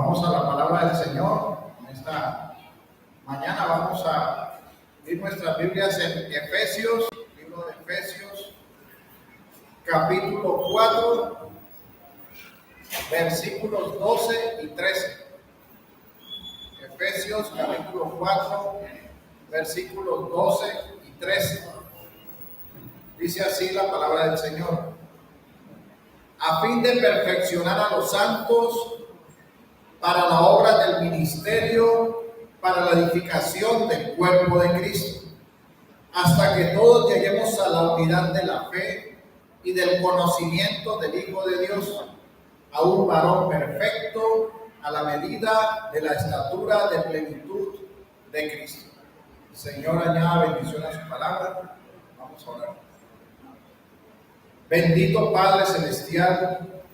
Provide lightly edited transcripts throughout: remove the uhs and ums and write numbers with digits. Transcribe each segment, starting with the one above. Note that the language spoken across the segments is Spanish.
Vamos a la palabra del Señor. En esta mañana vamos a abrir nuestras Biblias en Efesios, libro de Efesios, capítulo 4, versículos 12 y 13. Efesios, capítulo 4, versículos 12 y 13. Dice así la palabra del Señor: a fin de perfeccionar a los santos para la obra del ministerio, para la edificación del cuerpo de Cristo, hasta que todos lleguemos a la unidad de la fe y del conocimiento del Hijo de Dios, a un varón perfecto, a la medida de la estatura de plenitud de Cristo. El Señor añada bendición a su palabra. Vamos a orar. Bendito Padre Celestial,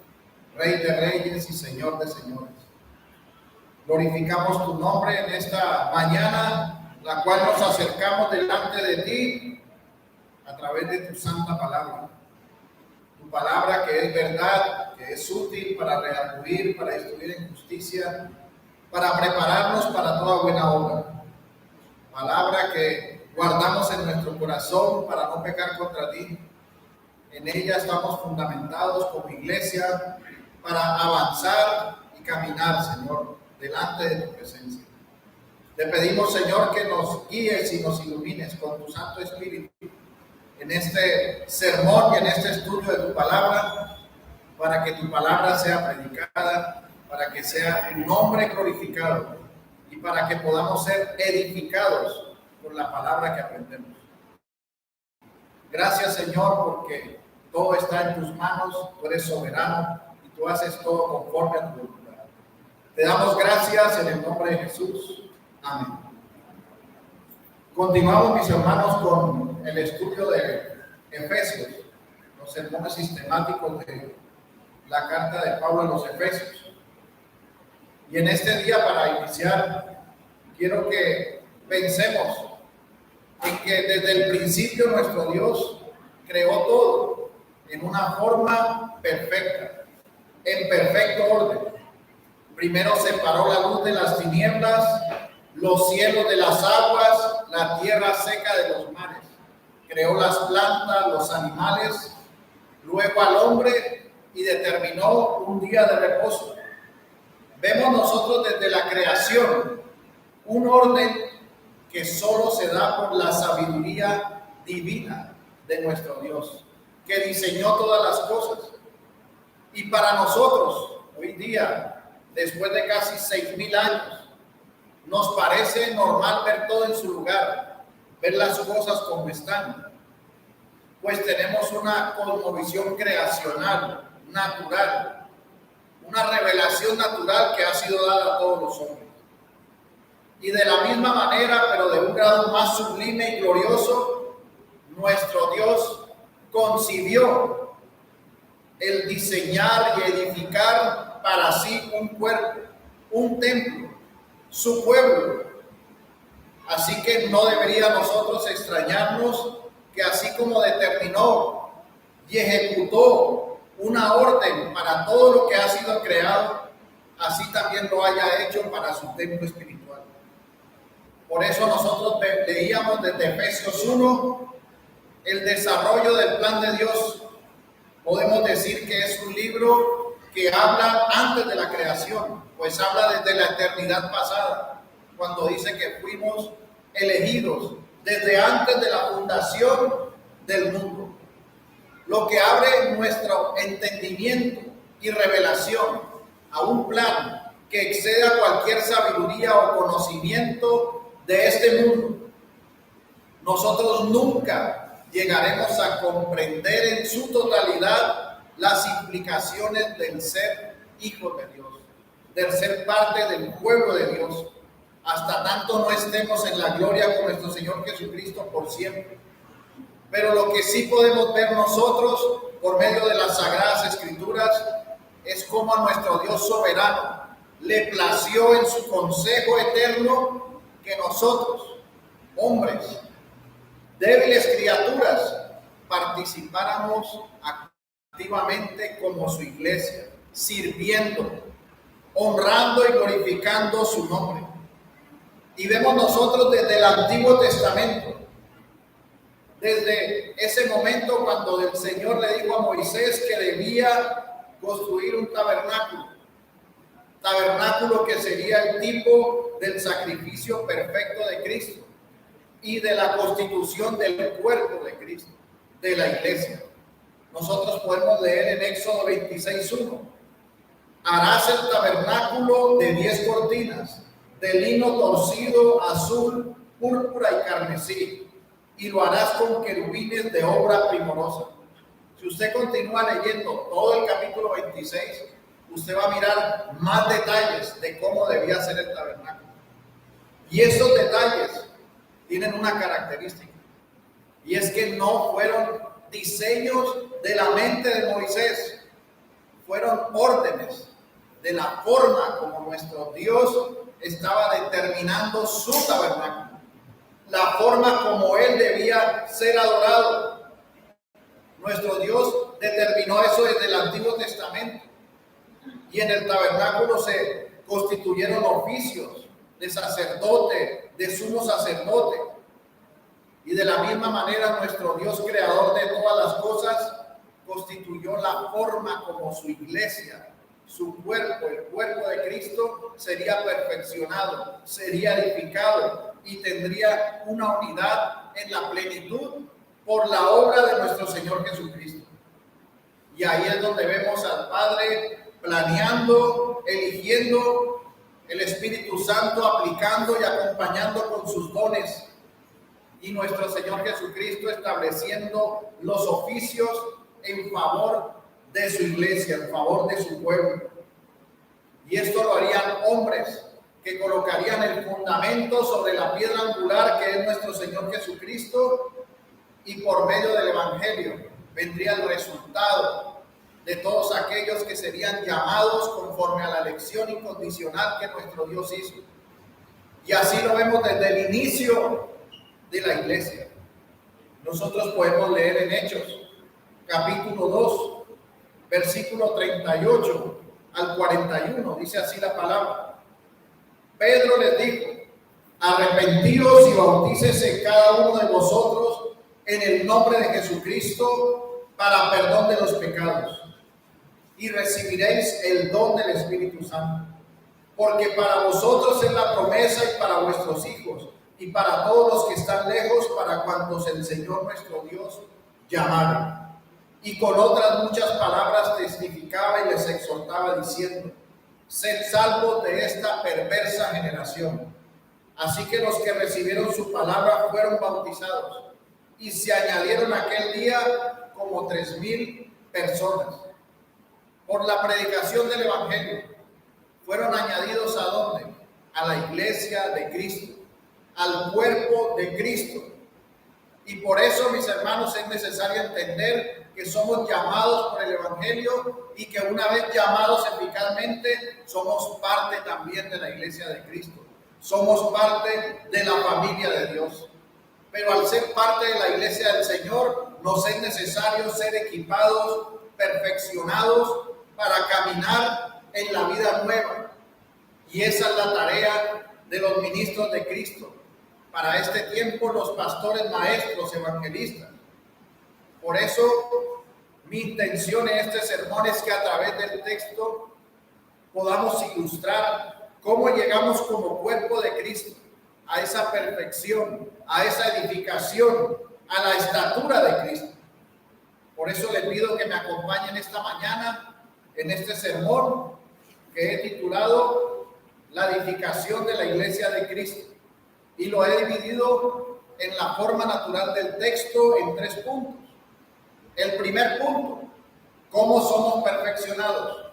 Rey de Reyes y Señor de Señores, glorificamos tu nombre en esta mañana, la cual nos acercamos delante de ti a través de tu santa palabra. Tu palabra que es verdad, que es útil para redarguir, para instruir en justicia, para prepararnos para toda buena obra. Palabra que guardamos en nuestro corazón para no pecar contra ti. En ella estamos fundamentados como iglesia para avanzar y caminar, Señor, delante de tu presencia. Te pedimos, Señor, que nos guíes y nos ilumines con tu Santo Espíritu en este sermón y en este estudio de tu palabra, para que tu palabra sea predicada, para que sea tu nombre glorificado y para que podamos ser edificados por la palabra que aprendemos. Gracias, Señor, porque todo está en tus manos, tú eres soberano y tú haces todo conforme a tu voluntad. Te damos gracias en el nombre de Jesús. Amén. Continuamos, mis hermanos, con el estudio de Efesios, los sermones sistemáticos de la carta de Pablo a los Efesios. Y en este día, para iniciar, quiero que pensemos en que desde el principio nuestro Dios creó todo en una forma perfecta, en perfecto orden. Primero separó la luz de las tinieblas, los cielos de las aguas, la tierra seca de los mares. Creó las plantas, los animales, luego al hombre y determinó un día de reposo. Vemos nosotros desde la creación un orden que solo se da por la sabiduría divina de nuestro Dios, que diseñó todas las cosas. Y para nosotros, hoy día, después de casi 6,000 años, nos parece normal ver todo en su lugar, ver las cosas como están, pues tenemos una cosmovisión creacional, natural, una revelación natural que ha sido dada a todos los hombres. Y de la misma manera, pero de un grado más sublime y glorioso, nuestro Dios concibió el diseñar y edificar para sí un cuerpo, un templo, su pueblo. Así que no debería nosotros extrañarnos que así como determinó y ejecutó una orden para todo lo que ha sido creado, así también lo haya hecho para su templo espiritual. Por eso nosotros leíamos desde Efesios 1 el desarrollo del plan de Dios. Podemos decir que es un libro que habla antes de la creación, pues habla desde la eternidad pasada, cuando dice que fuimos elegidos desde antes de la fundación del mundo. Lo que abre nuestro entendimiento y revelación a un plan que excede a cualquier sabiduría o conocimiento de este mundo. Nosotros nunca llegaremos a comprender en su totalidad las implicaciones del ser hijo de Dios, del ser parte del pueblo de Dios, hasta tanto no estemos en la gloria con nuestro Señor Jesucristo por siempre. Pero lo que sí podemos ver nosotros por medio de las Sagradas Escrituras es cómo a nuestro Dios soberano le plació en su consejo eterno que nosotros, hombres, débiles criaturas, participáramos activamente como su iglesia, sirviendo, honrando y glorificando su nombre. Y vemos nosotros desde el Antiguo Testamento, desde ese momento cuando el Señor le dijo a Moisés que debía construir un tabernáculo que sería el tipo del sacrificio perfecto de Cristo y de la constitución del cuerpo de Cristo, de la iglesia. Nosotros podemos leer en Éxodo 26:1: harás el tabernáculo de 10 cortinas, de lino torcido, azul, púrpura y carmesí, y lo harás con querubines de obra primorosa. Si usted continúa leyendo todo el capítulo 26, usted va a mirar más detalles de cómo debía ser el tabernáculo. Y esos detalles tienen una característica, y es que no fueron diseños de la mente de Moisés, fueron órdenes de la forma como nuestro Dios estaba determinando su tabernáculo, la forma como él debía ser adorado. Nuestro Dios determinó eso desde el Antiguo Testamento, y en el tabernáculo se constituyeron oficios de sacerdote, de sumo sacerdote, y de la misma manera nuestro Dios, creador de todas las cosas, constituyó la forma como su iglesia, su cuerpo, el cuerpo de Cristo, sería perfeccionado, sería edificado y tendría una unidad en la plenitud por la obra de nuestro Señor Jesucristo. Y ahí es donde vemos al Padre planeando, eligiendo, el Espíritu Santo aplicando y acompañando con sus dones, y nuestro Señor Jesucristo estableciendo los oficios en favor de su iglesia, en favor de su pueblo. Y esto lo harían hombres que colocarían el fundamento sobre la piedra angular que es nuestro Señor Jesucristo, y por medio del Evangelio vendría el resultado de todos aquellos que serían llamados conforme a la elección incondicional que nuestro Dios hizo. Y así lo vemos desde el inicio de la iglesia. Nosotros podemos leer en Hechos, capítulo 2, versículo 38 al 41, dice así la palabra: Pedro les dijo: arrepentíos y bautícese cada uno de vosotros en el nombre de Jesucristo para perdón de los pecados, y recibiréis el don del Espíritu Santo, porque para vosotros es la promesa, y para vuestros hijos, y para todos los que están lejos, para cuantos el Señor nuestro Dios llamare. Y con otras muchas palabras testificaba y les exhortaba diciendo: sed salvos de esta perversa generación. Así que los que recibieron su palabra fueron bautizados, y se añadieron aquel día como 3,000 personas. Por la predicación del Evangelio fueron añadidos ¿a dónde? A la iglesia de Cristo, al cuerpo de Cristo. Y por eso, mis hermanos, es necesario entender que somos llamados por el Evangelio, y que una vez llamados eficazmente, somos parte también de la iglesia de Cristo. Somos parte de la familia de Dios. Pero al ser parte de la iglesia del Señor, nos es necesario ser equipados, perfeccionados para caminar en la vida nueva. Y esa es la tarea de los ministros de Cristo. Para este tiempo, los pastores, maestros, evangelistas. Por eso, mi intención en este sermón es que a través del texto podamos ilustrar cómo llegamos como cuerpo de Cristo a esa perfección, a esa edificación, a la estatura de Cristo. Por eso les pido que me acompañen esta mañana en este sermón que he titulado La edificación de la iglesia de Cristo. Y lo he dividido en la forma natural del texto en 3 puntos. El primer punto: ¿cómo somos perfeccionados?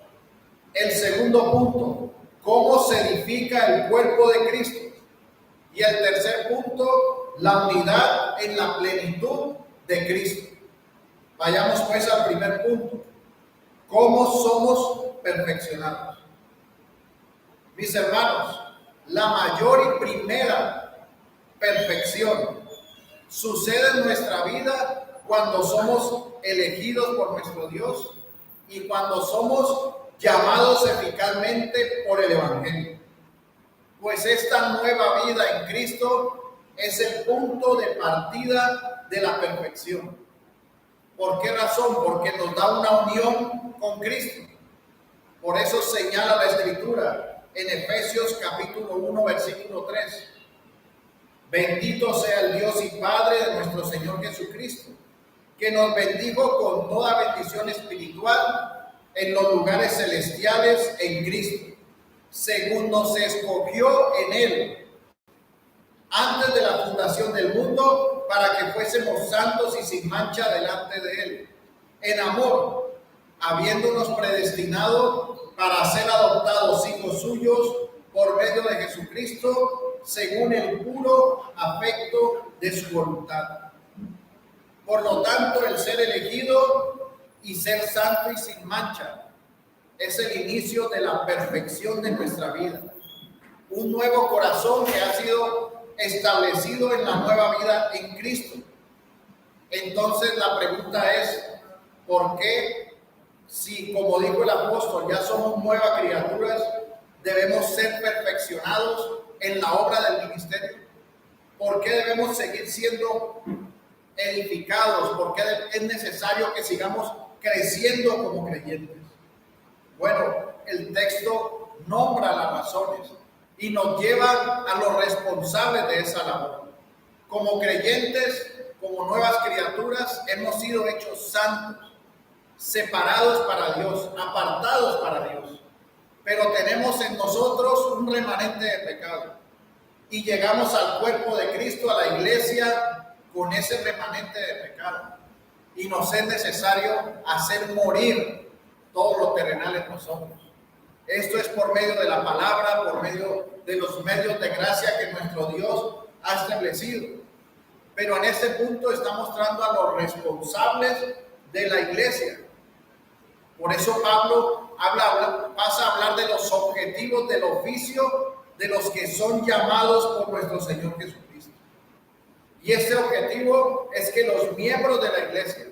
El segundo punto: ¿cómo se edifica el cuerpo de Cristo? Y el tercer punto: la unidad en la plenitud de Cristo. Vayamos pues al primer punto: ¿cómo somos perfeccionados? Mis hermanos, la mayor y primera perfección sucede en nuestra vida cuando somos elegidos por nuestro Dios y cuando somos llamados eficazmente por el Evangelio. Pues esta nueva vida en Cristo es el punto de partida de la perfección. ¿Por qué razón? Porque nos da una unión con Cristo. Por eso señala la Escritura en Efesios capítulo 1, versículo 3. Bendito sea el Dios y Padre de nuestro Señor Jesucristo, que nos bendijo con toda bendición espiritual en los lugares celestiales en Cristo, según nos escogió en Él, antes de la fundación del mundo, para que fuésemos santos y sin mancha delante de Él, en amor, habiéndonos predestinado para ser adoptados hijos suyos por medio de Jesucristo, según el puro afecto de su voluntad. Por lo tanto, el ser elegido y ser santo y sin mancha es el inicio de la perfección de nuestra vida. Un nuevo corazón que ha sido establecido en la nueva vida en Cristo. Entonces la pregunta es, ¿por qué, si como dijo el apóstol, ya somos nuevas criaturas, debemos ser perfeccionados en la obra del ministerio? ¿Por qué debemos seguir siendo edificados? ¿Por qué es necesario que sigamos creciendo como creyentes? Bueno, el texto nombra las razones y nos lleva a los responsables de esa labor. Como creyentes, como nuevas criaturas, hemos sido hechos santos, separados para Dios, apartados para Dios. Pero tenemos en nosotros un remanente de pecado. Y llegamos al cuerpo de Cristo, a la iglesia, con ese remanente de pecado. Y nos es necesario hacer morir todo lo terrenal en nosotros. Esto es por medio de la palabra, por medio de los medios de gracia que nuestro Dios ha establecido. Pero en este punto está mostrando a los responsables de la iglesia. Por eso Pablo pasa a hablar de los objetivos del oficio de los que son llamados por nuestro Señor Jesucristo. Y este objetivo es que los miembros de la iglesia,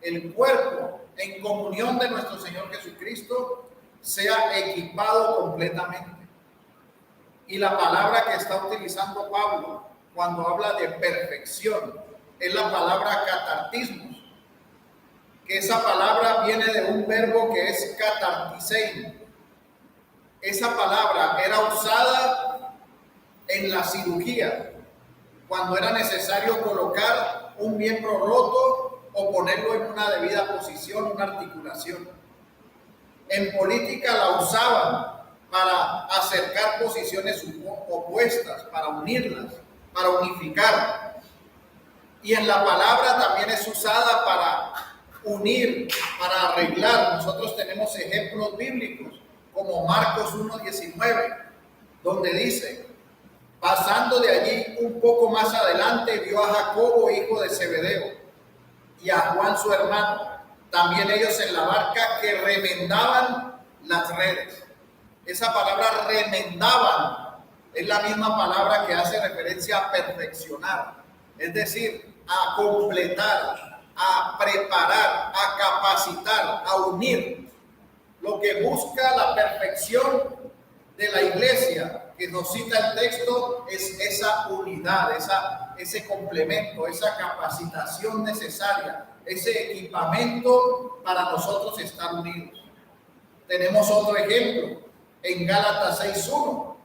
el cuerpo en comunión de nuestro Señor Jesucristo, sea equipado completamente. Y la palabra que está utilizando Pablo cuando habla de perfección es la palabra catartismos, que esa palabra viene de un verbo que es catartisein. Esa palabra era usada en la cirugía, cuando era necesario colocar un miembro roto o ponerlo en una debida posición, una articulación. En política la usaban para acercar posiciones opuestas, para unirlas, para unificar. Y en la palabra también es usada para unir, para arreglar. Nosotros tenemos ejemplos bíblicos como Marcos 1:19, donde dice: pasando de allí un poco más adelante, vio a Jacobo, hijo de Zebedeo, y a Juan su hermano, también ellos en la barca, que remendaban las redes. Esa palabra remendaban es la misma palabra que hace referencia a perfeccionar, es decir, a completar, a preparar, a capacitar, a unir. Lo que busca la perfección de la iglesia que nos cita el texto es esa unidad, ese complemento, esa capacitación necesaria, ese equipamiento para nosotros estar unidos. Tenemos otro ejemplo en Gálatas 6:1,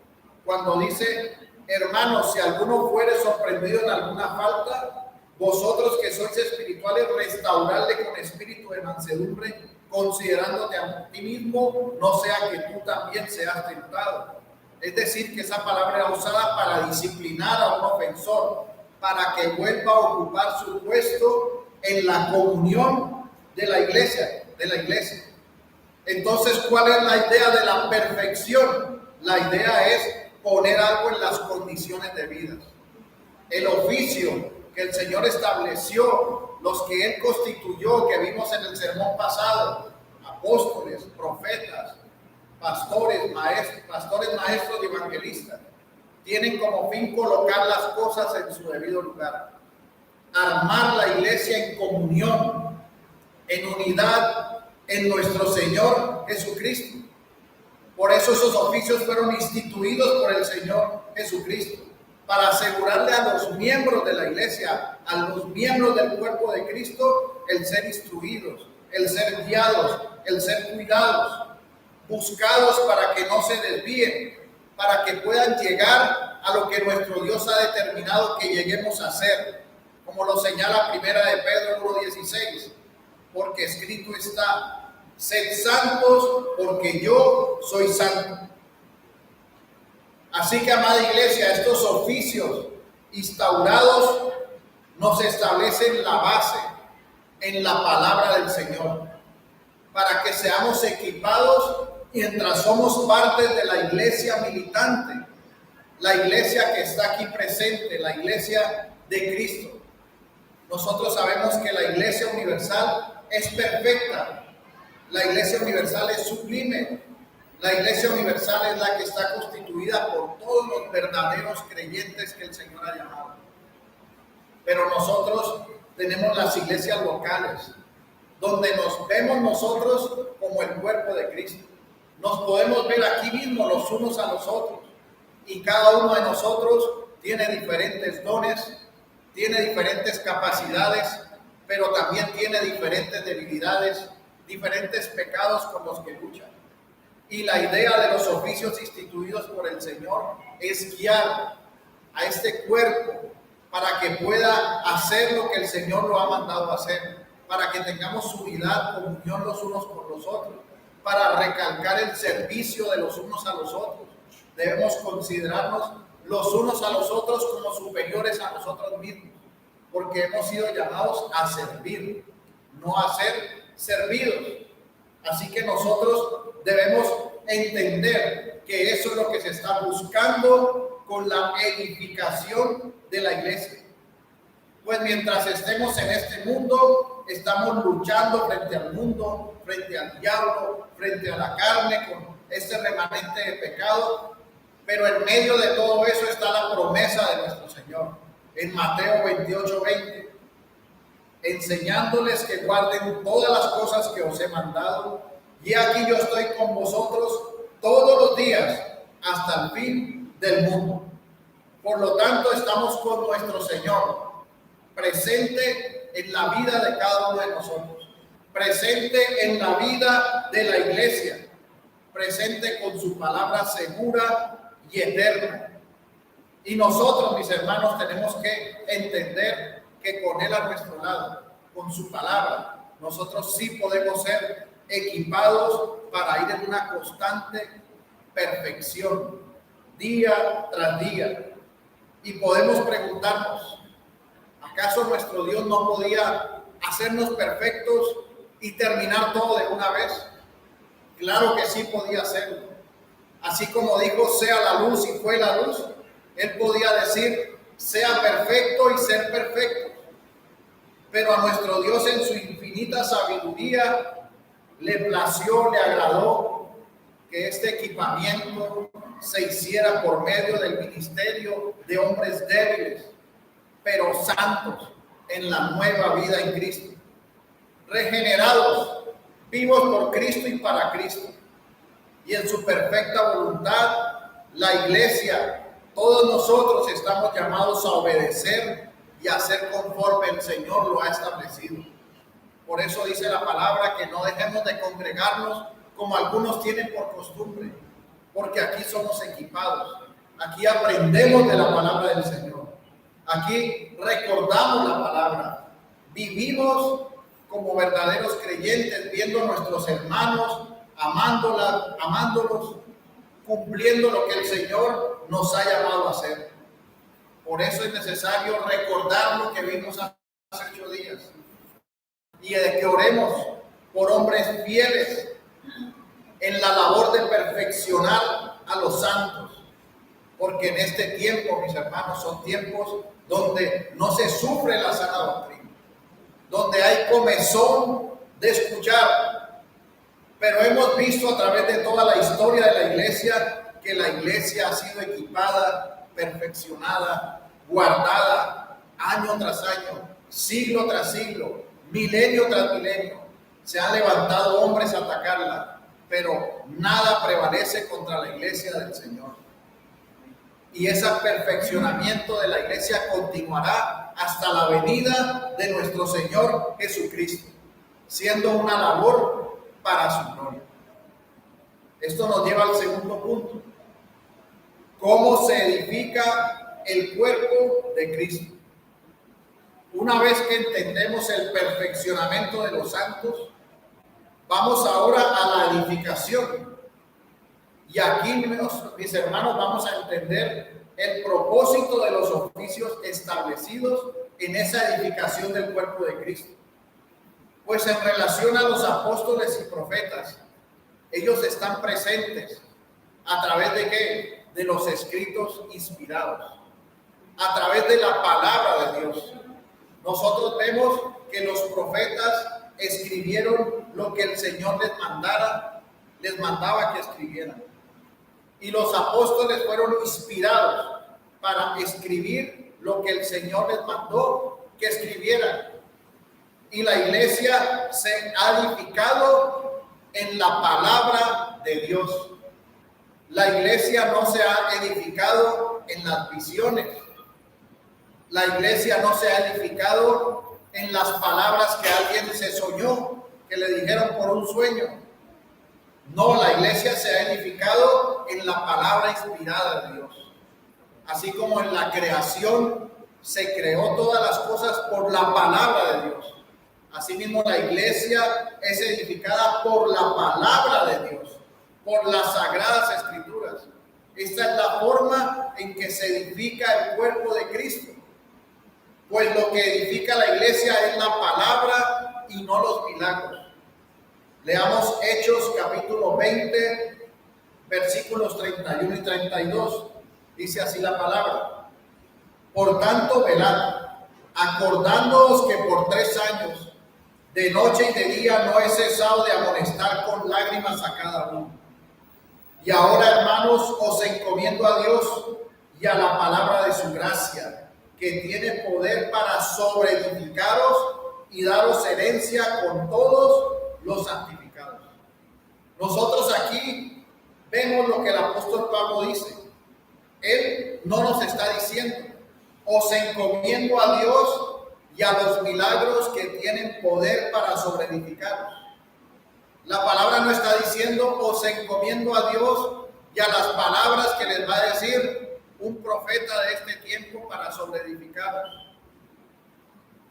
cuando dice: hermanos, si alguno fuere sorprendido en alguna falta, vosotros que sois espirituales, restauradle con espíritu de mansedumbre, considerándote a ti mismo, no sea que tú también seas tentado. Es decir, que esa palabra era usada para disciplinar a un ofensor, para que vuelva a ocupar su puesto en la comunión de la iglesia. Entonces, ¿cuál es la idea de la perfección? La idea es poner algo en las condiciones debidas. El oficio que el Señor estableció, los que Él constituyó, que vimos en el sermón pasado, apóstoles, profetas, pastores, maestros y evangelistas, tienen como fin colocar las cosas en su debido lugar, armar la iglesia en comunión, en unidad en nuestro Señor Jesucristo. Por eso esos oficios fueron instituidos por el Señor Jesucristo, para asegurarle a los miembros de la iglesia, a los miembros del cuerpo de Cristo, el ser instruidos, el ser guiados, el ser cuidados, buscados para que no se desvíen, para que puedan llegar a lo que nuestro Dios ha determinado que lleguemos a ser, como lo señala primera de Pedro 1:16, porque escrito está: sed santos porque yo soy santo. Así que, amada iglesia, estos oficios instaurados nos establecen la base en la palabra del Señor, para que seamos equipados mientras somos parte de la iglesia militante, la iglesia que está aquí presente, la iglesia de Cristo. Nosotros sabemos que la iglesia universal es perfecta. La iglesia universal es sublime. La iglesia universal es la que está constituida por todos los verdaderos creyentes que el Señor ha llamado. Pero nosotros tenemos las iglesias locales, donde nos vemos nosotros como el cuerpo de Cristo. Nos podemos ver aquí mismo los unos a los otros. Y cada uno de nosotros tiene diferentes dones, tiene diferentes capacidades, pero también tiene diferentes debilidades, diferentes pecados con los que luchan. Y la idea de los oficios instituidos por el Señor es guiar a este cuerpo para que pueda hacer lo que el Señor lo ha mandado a hacer, para que tengamos unidad, comunión los unos con los otros, para recalcar el servicio de los unos a los otros. Debemos considerarnos los unos a los otros como superiores a nosotros mismos, porque hemos sido llamados a servir, no a ser servidos. Así que nosotros debemos entender que eso es lo que se está buscando con la edificación de la iglesia. Pues mientras estemos en este mundo, estamos luchando frente al mundo, frente al diablo, frente a la carne, con este remanente de pecado. Pero en medio de todo eso está la promesa de nuestro Señor. En Mateo 28:20, enseñándoles que guarden todas las cosas que os he mandado, y aquí yo estoy con vosotros todos los días hasta el fin del mundo. Por lo tanto, estamos con nuestro Señor, presente en la vida de cada uno de nosotros, presente en la vida de la iglesia, presente con su palabra segura y eterna. Y nosotros, mis hermanos, tenemos que entender que con Él a nuestro lado, con su palabra, nosotros sí podemos ser equipados para ir en una constante perfección, día tras día. Y podemos preguntarnos, ¿acaso nuestro Dios no podía hacernos perfectos y terminar todo de una vez? Claro que sí podía hacerlo. Así como dijo, sea la luz, y fue la luz, Él podía decir, sea perfecto y ser perfecto. Pero a nuestro Dios, en su infinita sabiduría, le plació, le agradó que este equipamiento se hiciera por medio del ministerio de hombres débiles, pero santos en la nueva vida en Cristo, regenerados, vivos por Cristo y para Cristo. Y en su perfecta voluntad, la iglesia, todos nosotros estamos llamados a obedecer y a hacer conforme el Señor lo ha establecido. Por eso dice la palabra que no dejemos de congregarnos como algunos tienen por costumbre, porque aquí somos equipados, aquí aprendemos de la palabra del Señor, aquí recordamos la palabra, vivimos como verdaderos creyentes, viendo a nuestros hermanos, amándolos, cumpliendo lo que el Señor nos ha llamado a hacer. Por eso es necesario recordar lo que vimos hace 8 días y de que oremos por hombres fieles en la labor de perfeccionar a los santos, porque en este tiempo, mis hermanos, son tiempos donde no se sufre la sana doctrina, donde hay comezón de escuchar, pero hemos visto a través de toda la historia de la iglesia que la iglesia ha sido equipada, perfeccionada, guardada año tras año, siglo tras siglo, milenio tras milenio, Se han levantado hombres a atacarla, pero nada prevalece contra la iglesia del Señor. Y ese perfeccionamiento de la iglesia continuará hasta la venida de nuestro Señor Jesucristo, siendo una labor para su gloria. Esto nos lleva al segundo punto. ¿Cómo se edifica el cuerpo de Cristo? Una vez que entendemos el perfeccionamiento de los santos, vamos ahora a la edificación. Y aquí, mis hermanos, vamos a entender el propósito de los oficios establecidos en esa edificación del cuerpo de Cristo. Pues en relación a los apóstoles y profetas, ellos están presentes a través de ¿qué? De los escritos inspirados, a través de la palabra de Dios. Nosotros vemos que los profetas escribieron lo que el Señor les mandaba que escribieran. Y los apóstoles fueron inspirados para escribir lo que el Señor les mandó que escribieran. Y la iglesia se ha edificado en la palabra de Dios. La iglesia no se ha edificado en las visiones. La iglesia no se ha edificado en las palabras que alguien se soñó, que le dijeron por un sueño. No, la iglesia se ha edificado en la palabra inspirada de Dios. Así como en la creación se creó todas las cosas por la palabra de Dios. Asimismo, la iglesia es edificada por la palabra de Dios, por las sagradas escrituras. Esta es la forma en que se edifica el cuerpo de Cristo. Pues lo que edifica la iglesia es la palabra y no los milagros. Leamos Hechos capítulo 20, versículos 31 y 32. Dice así la palabra. Por tanto, velad, acordándoos que por 3 años, de noche y de día, no he cesado de amonestar con lágrimas a cada uno. Y ahora, hermanos, os encomiendo a Dios y a la palabra de su gracia, que tiene poder para sobreedificaros y daros herencia con todos los santificados. Nosotros aquí vemos lo que el apóstol Pablo dice. Él no nos está diciendo, os encomiendo a Dios y a los milagros que tienen poder para sobreedificaros. La palabra no está diciendo, os encomiendo a Dios y a las palabras que les va a decir un profeta de este tiempo para sobreedificaros.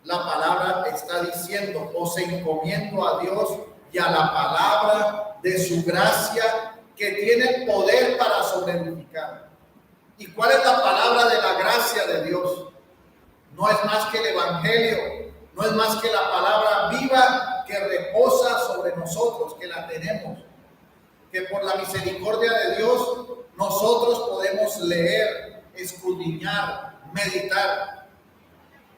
La palabra está diciendo, os encomiendo a Dios y a la palabra de su gracia que tiene poder para sobreedificar. ¿Y cuál es la palabra de la gracia de Dios? No es más que el evangelio, no es más que la palabra viva que reposa sobre nosotros, que la tenemos, que por la misericordia de Dios nosotros podemos leer, escudriñar, meditar.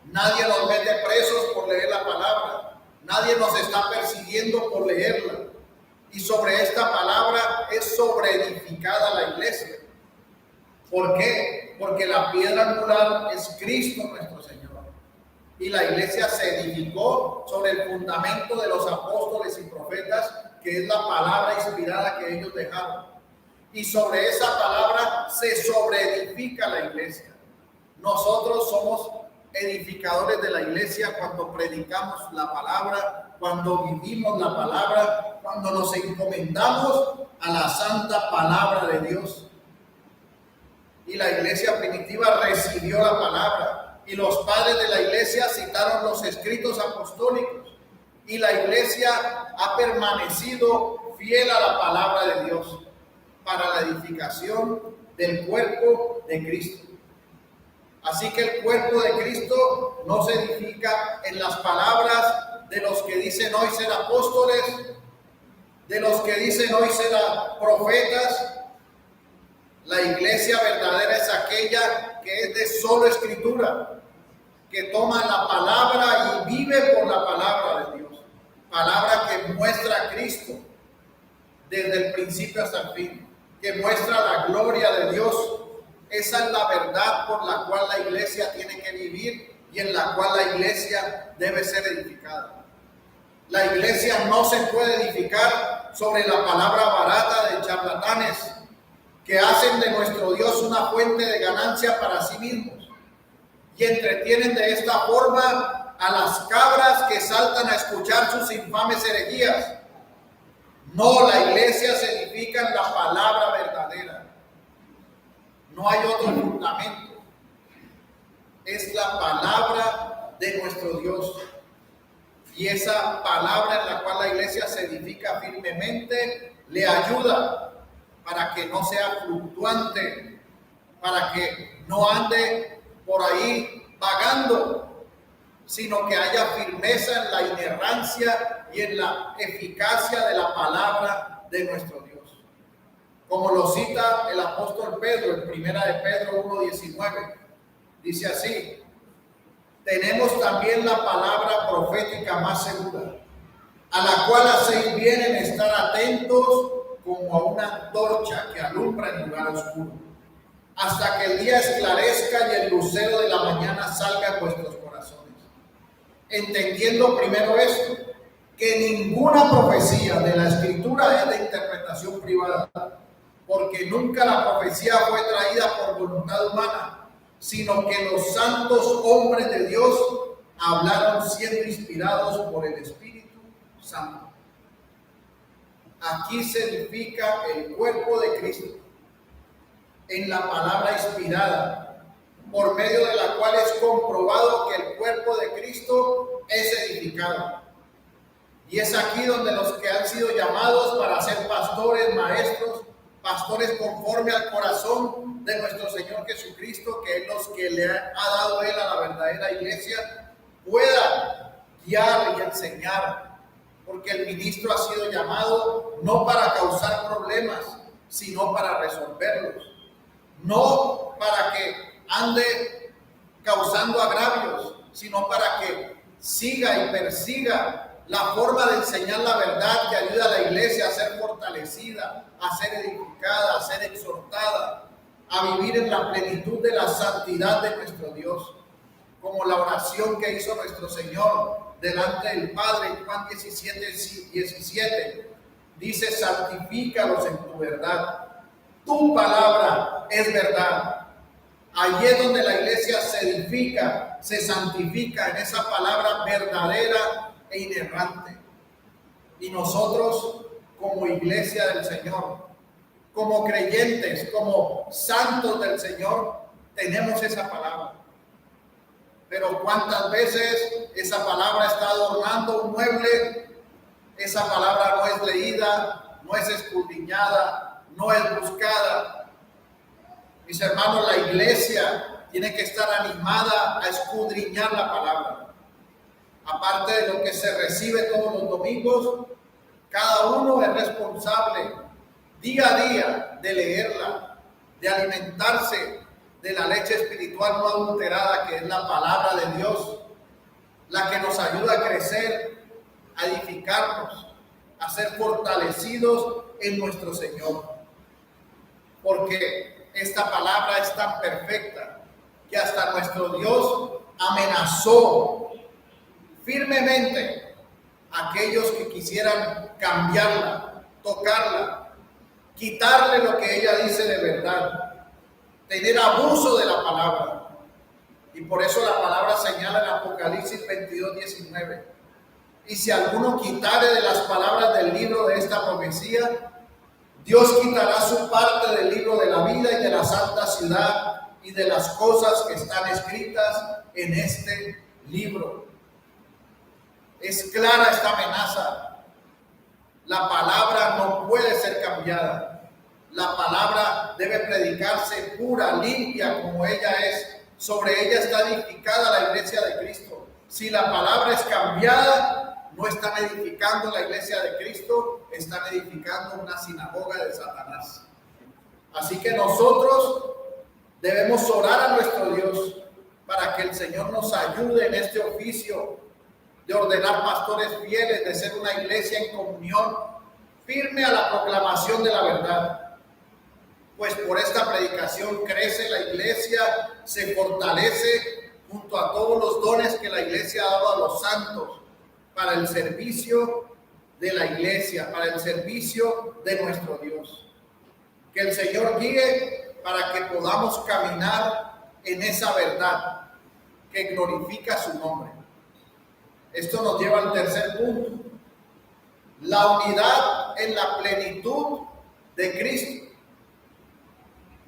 Nadie nos mete presos por leer la palabra, nadie nos está persiguiendo por leerla. Y sobre esta palabra es sobreedificada la iglesia. ¿Por qué? Porque la piedra angular es Cristo nuestro Señor. Y la iglesia se edificó sobre el fundamento de los apóstoles y profetas, que es la palabra inspirada que ellos dejaron. Y sobre esa palabra se sobreedifica la iglesia. Nosotros somos edificadores de la iglesia cuando predicamos la palabra, cuando vivimos la palabra, cuando nos encomendamos a la santa palabra de Dios. Y la iglesia primitiva recibió la palabra, y los padres de la iglesia citaron los escritos apostólicos, y la iglesia ha permanecido fiel a la palabra de Dios para la edificación del cuerpo de Cristo. Así que el cuerpo de Cristo no se edifica en las palabras de los que dicen hoy ser apóstoles, de los que dicen hoy ser profetas. La iglesia verdadera es aquella que es de solo escritura, que toma la palabra y vive por la palabra de Dios. Palabra que muestra a Cristo desde el principio hasta el fin, que muestra la gloria de Dios. Esa es la verdad por la cual la iglesia tiene que vivir y en la cual la iglesia debe ser edificada. La iglesia no se puede edificar sobre la palabra barata de charlatanes que hacen de nuestro Dios una fuente de ganancia para sí mismos y entretienen de esta forma a las cabras que saltan a escuchar sus infames herejías. No, la iglesia se edifica en la palabra verdadera. No hay otro fundamento. Es la palabra de nuestro Dios. Y esa palabra en la cual la iglesia se edifica firmemente le ayuda para que no sea fluctuante, para que no ande por ahí vagando, sino que haya firmeza en la inerrancia y en la eficacia de la palabra de nuestro Dios. Como lo cita el apóstol Pedro en 1 de Pedro 1:19, dice así: tenemos también la palabra profética más segura, a la cual hacéis bien en estar atentos como a una antorcha que alumbra en lugar oscuro, hasta que el día esclarezca y el lucero de la mañana salga en vuestros corazones. Entendiendo primero esto, que ninguna profecía de la Escritura es de interpretación privada, porque nunca la profecía fue traída por voluntad humana, sino que los santos hombres de Dios hablaron siendo inspirados por el Espíritu Santo. Aquí se edifica el cuerpo de Cristo en la palabra inspirada, por medio de la cual es comprobado que el cuerpo de Cristo es edificado. Y es aquí donde los que han sido llamados para ser pastores, maestros, pastores conforme al corazón de nuestro Señor Jesucristo, que es los que le ha dado Él a la verdadera iglesia, puedan guiar y enseñar, porque el ministro ha sido llamado no para causar problemas, sino para resolverlos, no para que ande causando agravios, sino para que siga y persiga la forma de enseñar la verdad que ayuda a la iglesia a ser fortalecida, a ser edificada, a ser exhortada, a vivir en la plenitud de la santidad de nuestro Dios, como la oración que hizo nuestro Señor delante del Padre en Juan 17:17. Dice: santifícalos en tu verdad, tu palabra es verdad. Allí es donde la iglesia se edifica, se santifica en esa palabra verdadera e inerrante. Y nosotros, como iglesia del Señor, como creyentes, como santos del Señor, tenemos esa palabra. Pero cuántas veces esa palabra está adornando un mueble, esa palabra no es leída, no es escudriñada, no es buscada. Mis hermanos, la iglesia tiene que estar animada a escudriñar la palabra. Aparte de lo que se recibe todos los domingos, cada uno es responsable día a día de leerla, de alimentarse de la leche espiritual no adulterada, que es la palabra de Dios, la que nos ayuda a crecer, a edificarnos, a ser fortalecidos en nuestro Señor. Porque esta palabra es tan perfecta que hasta nuestro Dios amenazó firmemente a aquellos que quisieran cambiarla, tocarla, quitarle lo que ella dice de verdad, tener abuso de la palabra. Y por eso la palabra señala en Apocalipsis 22:19: y si alguno quitare de las palabras del libro de esta profecía, Dios quitará su parte del libro de la vida y de la santa ciudad y de las cosas que están escritas en este libro. Es clara esta amenaza. La palabra no puede ser cambiada. La palabra debe predicarse pura, limpia como ella es. Sobre ella está edificada la iglesia de Cristo. Si la palabra es cambiada, no están edificando la iglesia de Cristo, están edificando una sinagoga de Satanás. Así que nosotros debemos orar a nuestro Dios para que el Señor nos ayude en este oficio de ordenar pastores fieles, de ser una iglesia en comunión, firme a la proclamación de la verdad. Pues por esta predicación crece la iglesia, se fortalece junto a todos los dones que la iglesia ha dado a los santos, para el servicio de la iglesia, para el servicio de nuestro Dios. Que el Señor guíe para que podamos caminar en esa verdad que glorifica su nombre. Esto nos lleva al tercer punto: la unidad en la plenitud de Cristo.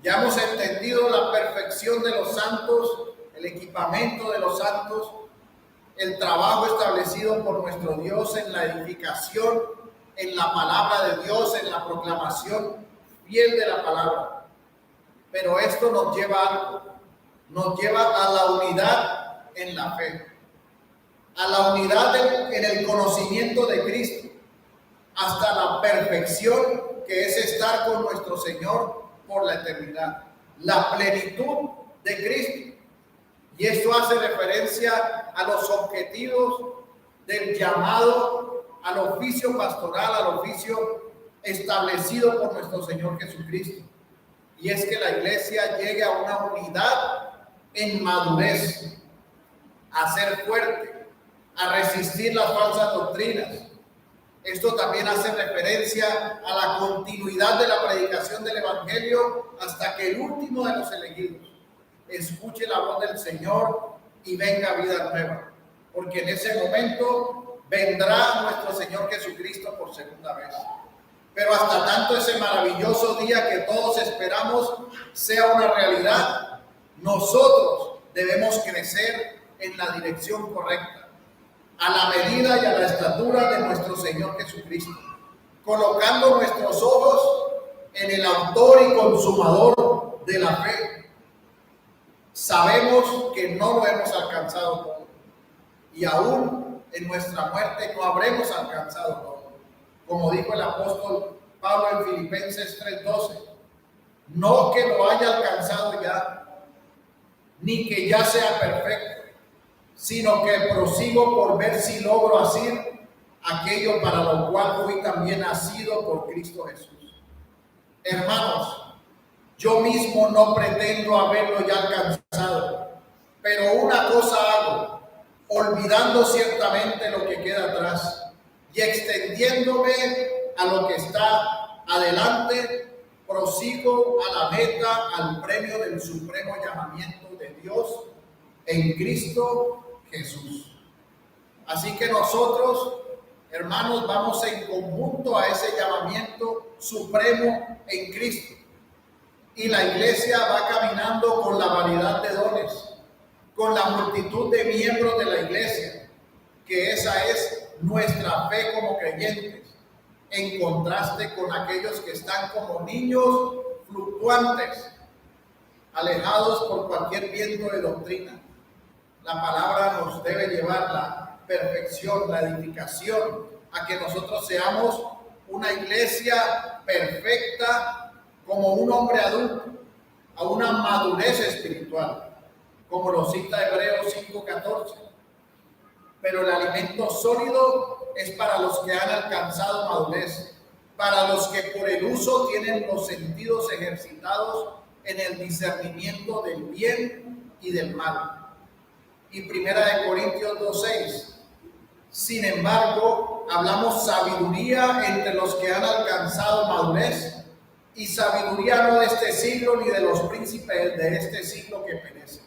Ya hemos entendido la perfección de los santos, el equipamiento de los santos, el trabajo establecido por nuestro Dios en la edificación, en la palabra de Dios, en la proclamación fiel de la palabra. Pero esto nos lleva a algo, nos lleva a la unidad en la fe, a la unidad en el conocimiento de Cristo, hasta la perfección que es estar con nuestro Señor por la eternidad, la plenitud de Cristo. Y esto hace referencia a los objetivos del llamado al oficio pastoral, al oficio establecido por nuestro Señor Jesucristo. Y es que la iglesia llegue a una unidad en madurez, a ser fuerte, a resistir las falsas doctrinas. Esto también hace referencia a la continuidad de la predicación del Evangelio hasta que el último de los elegidos escuche la voz del Señor y venga vida nueva. Porque en ese momento vendrá nuestro Señor Jesucristo por segunda vez. Pero hasta tanto ese maravilloso día que todos esperamos sea una realidad, nosotros debemos crecer en la dirección correcta, a la medida y a la estatura de nuestro Señor Jesucristo, colocando nuestros ojos en el autor y consumador de la fe. Sabemos que no lo hemos alcanzado todo, y aún en nuestra muerte no habremos alcanzado todo. Como dijo el apóstol Pablo en Filipenses 3:12, no que lo haya alcanzado ya, ni que ya sea perfecto, sino que prosigo por ver si logro hacer aquello para lo cual fui también nacido por Cristo Jesús. Hermanos, yo mismo no pretendo haberlo ya alcanzado, pero una cosa hago, olvidando ciertamente lo que queda atrás y extendiéndome a lo que está adelante, prosigo a la meta, al premio del supremo llamamiento de Dios en Cristo Jesús. Así que nosotros, hermanos, vamos en conjunto a ese llamamiento supremo en Cristo. Y la iglesia va caminando con la variedad de dones, con la multitud de miembros de la iglesia, que esa es nuestra fe como creyentes, en contraste con aquellos que están como niños fluctuantes, alejados por cualquier viento de doctrina. La palabra nos debe llevar la perfección, la edificación, a que nosotros seamos una iglesia perfecta como un hombre adulto, a una madurez espiritual, como lo cita Hebreos 5:14. Pero el alimento sólido es para los que han alcanzado madurez, para los que por el uso tienen los sentidos ejercitados en el discernimiento del bien y del mal. Y 1 Corintios 2:6, sin embargo, hablamos sabiduría entre los que han alcanzado madurez, y sabiduría no de este siglo ni de los príncipes de este siglo que perecen.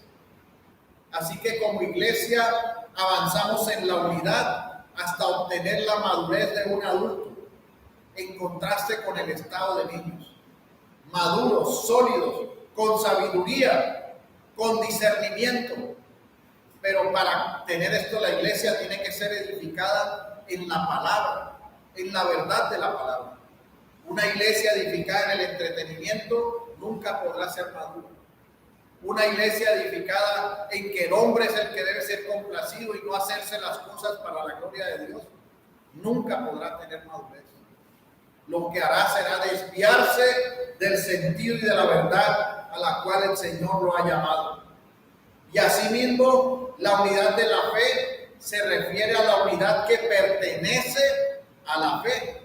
Así que como iglesia avanzamos en la unidad hasta obtener la madurez de un adulto, en contraste con el estado de niños, maduros, sólidos, con sabiduría, con discernimiento. Pero para tener esto, la iglesia tiene que ser edificada en la palabra, en la verdad de la palabra. Una iglesia edificada en el entretenimiento nunca podrá ser madura. Una iglesia edificada en que el hombre es el que debe ser complacido y no hacerse las cosas para la gloria de Dios, nunca podrá tener madurez. Lo que hará será desviarse del sentido y de la verdad a la cual el Señor lo ha llamado. Y asimismo, la unidad de la fe se refiere a la unidad que pertenece a la fe.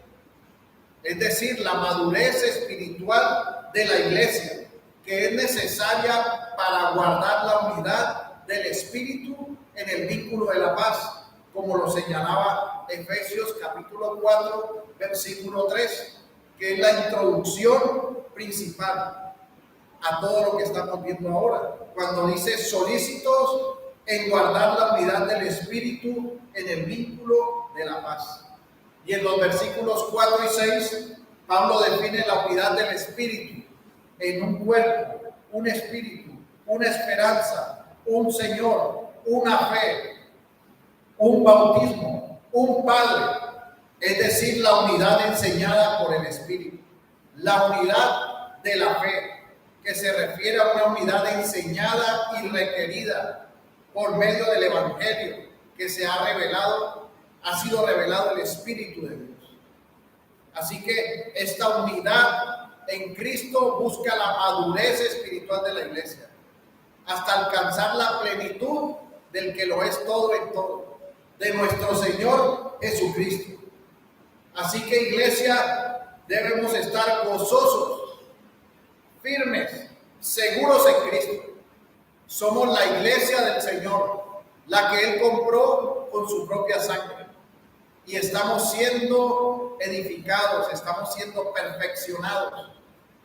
Es decir, la madurez espiritual de la iglesia, que es necesaria para guardar la unidad del espíritu en el vínculo de la paz, como lo señalaba Efesios capítulo 4, versículo 3, que es la introducción principal a todo lo que estamos viendo ahora, cuando dice solícitos en guardar la unidad del Espíritu en el vínculo de la paz. Y en los versículos 4 y 6, Pablo define la unidad del Espíritu en un cuerpo, un espíritu, una esperanza, un Señor, una fe, un bautismo, un Padre, es decir, la unidad enseñada por el Espíritu, la unidad de la fe, que se refiere a una unidad enseñada y requerida por medio del Evangelio que se ha revelado, ha sido revelado el Espíritu de Dios. Así que esta unidad en Cristo busca la madurez espiritual de la iglesia, hasta alcanzar la plenitud del que lo es todo en todo, de nuestro Señor Jesucristo. Así que, iglesia, debemos estar gozosos, firmes, seguros en Cristo. Somos la iglesia del Señor, la que Él compró con su propia sangre. Y estamos siendo edificados, estamos siendo perfeccionados,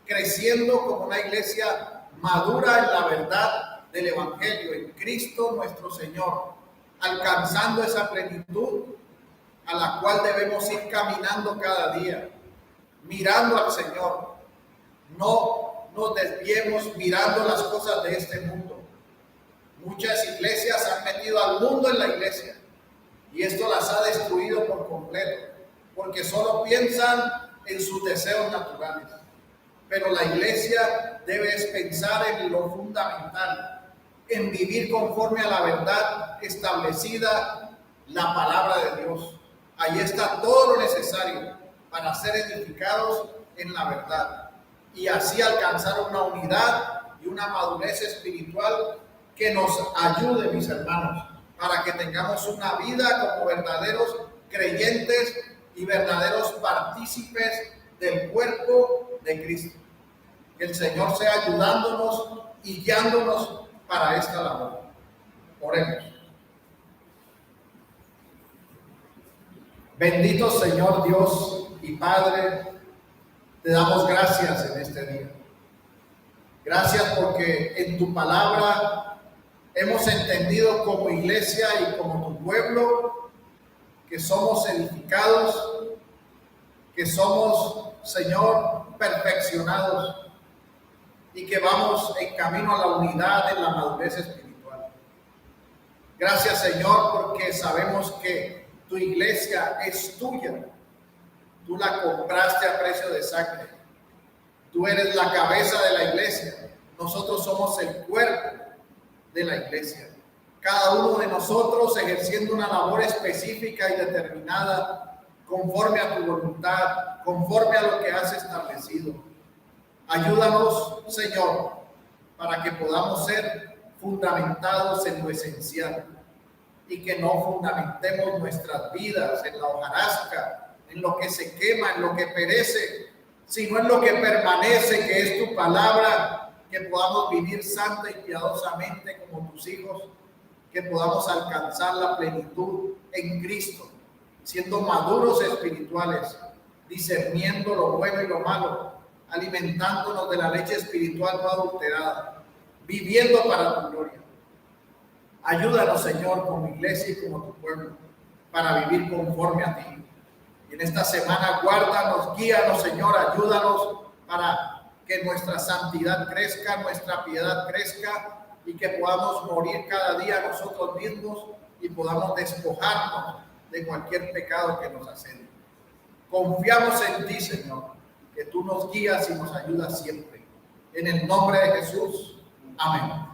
creciendo como una iglesia madura en la verdad del Evangelio, en Cristo nuestro Señor, alcanzando esa plenitud a la cual debemos ir caminando cada día, mirando al Señor. No nos desviemos mirando las cosas de este mundo. Muchas iglesias han metido al mundo en la iglesia y esto las ha destruido por completo, porque solo piensan en sus deseos naturales. Pero la iglesia debe pensar en lo fundamental, en vivir conforme a la verdad establecida, la palabra de Dios. Ahí está todo lo necesario para ser edificados en la verdad y así alcanzar una unidad y una madurez espiritual que nos ayude, mis hermanos, para que tengamos una vida como verdaderos creyentes y verdaderos partícipes del cuerpo de Cristo. Que el Señor sea ayudándonos y guiándonos para esta labor. Oremos. Bendito Señor Dios y Padre, te damos gracias en este día. Gracias porque en tu palabra hemos entendido como iglesia y como tu pueblo que somos edificados, que somos, Señor, perfeccionados y que vamos en camino a la unidad en la madurez espiritual. Gracias, Señor, porque sabemos que tu iglesia es tuya. Tú la compraste a precio de sangre. Tú eres la cabeza de la iglesia. Nosotros somos el cuerpo de la iglesia. Cada uno de nosotros ejerciendo una labor específica y determinada conforme a tu voluntad, conforme a lo que has establecido. Ayúdanos, Señor, para que podamos ser fundamentados en lo esencial y que no fundamentemos nuestras vidas en la hojarasca, en lo que se quema, en lo que perece, sino en lo que permanece, que es tu palabra, que podamos vivir santa y piadosamente como tus hijos, que podamos alcanzar la plenitud en Cristo, siendo maduros espirituales, discerniendo lo bueno y lo malo, alimentándonos de la leche espiritual no adulterada, viviendo para tu gloria. Ayúdanos, Señor, como iglesia y como tu pueblo, para vivir conforme a ti. Y en esta semana, guárdanos, guíanos, Señor, ayúdanos para que nuestra santidad crezca, nuestra piedad crezca y que podamos morir cada día nosotros mismos y podamos despojarnos de cualquier pecado que nos asedia. Confiamos en ti, Señor, que tú nos guías y nos ayudas siempre. En el nombre de Jesús. Amén.